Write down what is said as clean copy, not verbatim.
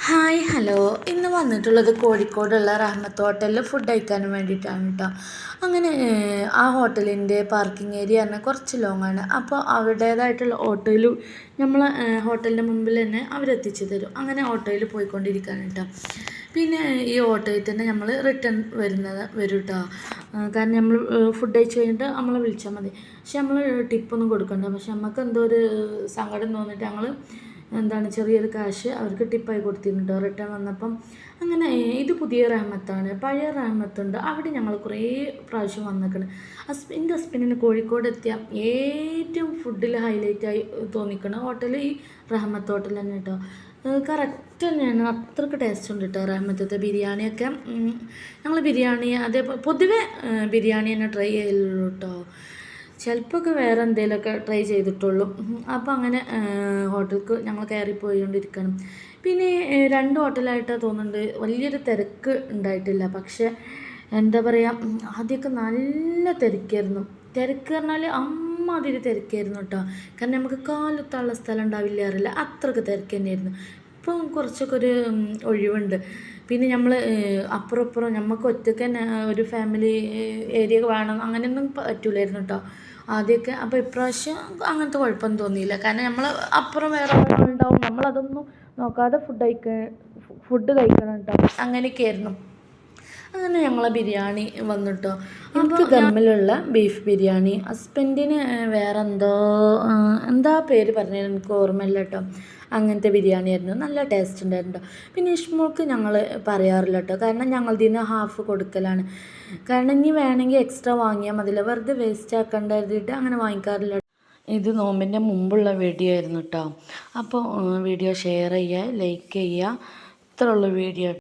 Hi hello ഇന്ന് വന്നിട്ടുള്ളത് കോഴിക്കോടുള്ള റഹ്മത്ത് ഹോട്ടലിൽ ഫുഡ് കഴിക്കാനും വേണ്ടിയിട്ടാണ് കേട്ടോ. അങ്ങനെ ആ ഹോട്ടലിൻ്റെ പാർക്കിംഗ് ഏരിയ പറഞ്ഞാൽ കുറച്ച് ലോങ്ങാണ്. അപ്പോൾ അവരുടേതായിട്ടുള്ള ഓട്ടോയിൽ നമ്മൾ ഹോട്ടലിൻ്റെ മുമ്പിൽ തന്നെ അവരെത്തിച്ചു തരും. അങ്ങനെ ഓട്ടോയിൽ പോയിക്കൊണ്ടിരിക്കുകയാണ് കേട്ടോ. പിന്നെ ഈ ഓട്ടോയിൽ തന്നെ നമ്മൾ റിട്ടേൺ വരും കേട്ടോ. കാരണം നമ്മൾ ഫുഡ് കഴിച്ച് കഴിഞ്ഞിട്ട് നമ്മളെ വിളിച്ചാൽ മതി. പക്ഷെ നമ്മൾ ടിപ്പൊന്നും കൊടുക്കണ്ട. പക്ഷെ നമുക്ക് എന്തോ ഒരു സങ്കടം തോന്നിയിട്ട് ഞങ്ങൾ ചെറിയൊരു കാശ് അവർക്ക് ടിപ്പായി കൊടുത്തിട്ടുണ്ട് റിട്ടേൺ വന്നപ്പം. അങ്ങനെ ഇത് പുതിയ റഹ്മത്താണ്. പഴയ റഹ്മത്തുണ്ട്, അവിടെ ഞങ്ങൾ കുറേ പ്രാവശ്യം വന്നിട്ടുണ്ട്. എൻ്റെ ഹസ്ബൻഡിന് കോഴിക്കോട് എത്തിയ ഏറ്റവും ഫുഡിൽ ഹൈലൈറ്റായി തോന്നിക്കണ ഹോട്ടൽ ഈ റഹ്മത്ത് ഹോട്ടൽ തന്നെ കേട്ടോ. കറക്റ്റ് തന്നെയാണ്, അത്രയ്ക്ക് ടേസ്റ്റ് ഉണ്ട് കേട്ടോ റഹ്മത്തത്തെ ബിരിയാണിയൊക്കെ. ഞങ്ങൾ ബിരിയാണി അതേപോലെ പൊതുവെ ബിരിയാണി തന്നെ ട്രൈ ചെയ്യലുള്ളൂ കേട്ടോ. ചിലപ്പോൾ വേറെ എന്തെങ്കിലുമൊക്കെ ട്രൈ ചെയ്തിട്ടുള്ളൂ. അപ്പോൾ അങ്ങനെ ഹോട്ടലിലേക്ക് ഞങ്ങൾ കയറിപ്പോയിക്കൊണ്ടിരിക്കണം. പിന്നെ രണ്ട് ഹോട്ടലായിട്ടാണ് തോന്നുന്നുണ്ട്, വലിയൊരു തിരക്ക് ഉണ്ടായിട്ടില്ല. പക്ഷേ എന്താ പറയുക, ആദ്യമൊക്കെ നല്ല തിരക്കായിരുന്നു. തിരക്ക് പറഞ്ഞാൽ അമ്മാതിരി തിരക്കായിരുന്നു കേട്ടോ. കാരണം നമുക്ക് കാലത്തുള്ള സ്ഥലം ഉണ്ടാവില്ല അറിയില്ല, അത്രയ്ക്ക് തിരക്ക് തന്നെയായിരുന്നു. ഇപ്പം കുറച്ചൊക്കെ ഒരു ഒഴിവുണ്ട്. പിന്നെ നമ്മൾ അപ്പുറം നമുക്ക് ഒറ്റയ്ക്ക് തന്നെ ഒരു ഫാമിലി ഏരിയ വേണം, അങ്ങനെയൊന്നും പറ്റൂലായിരുന്നു കേട്ടോ ആദ്യമൊക്കെ. അപ്പോൾ ഇപ്രാവശ്യം അങ്ങനത്തെ കുഴപ്പമൊന്നും തോന്നിയില്ല. കാരണം നമ്മൾ അപ്പുറം വേറെ ആളുണ്ടാവും, നമ്മളതൊന്നും നോക്കാതെ ഫുഡ് കഴിക്കണം കേട്ടോ. അങ്ങനെയൊക്കെയായിരുന്നു. അങ്ങനെ ഞങ്ങളെ ബിരിയാണി വന്നിട്ടോ. എനിക്ക് ദമ്മിലുള്ള ബീഫ് ബിരിയാണി, ഹസ്ബൻഡിന് വേറെ എന്താ പേര് പറഞ്ഞത് എനിക്ക് ഓർമ്മയില്ല കേട്ടോ. അങ്ങനത്തെ ബിരിയാണി ആയിരുന്നു, നല്ല ടേസ്റ്റ് ഉണ്ടായിരുന്നു. പിന്നെ ഇഷ്മോൾക്ക് ഞങ്ങൾ പറയാറില്ല കേട്ടോ, കാരണം ഞങ്ങളതിന് ഹാഫ് കൊടുക്കലാണ്. കാരണം ഇനി വേണമെങ്കിൽ എക്സ്ട്രാ വാങ്ങിയാൽ മതില്ല, വെറുതെ വേസ്റ്റ് ആക്കേണ്ട കരുതിയിട്ട് അങ്ങനെ വാങ്ങിക്കാറില്ല. ഇത് നോമ്പിൻ്റെ മുമ്പുള്ള വീഡിയോ ആയിരുന്നു കേട്ടോ. അപ്പോൾ വീഡിയോ ഷെയർ ചെയ്യുക, ലൈക്ക് ചെയ്യുക, ഇത്രയുള്ള വീഡിയോ.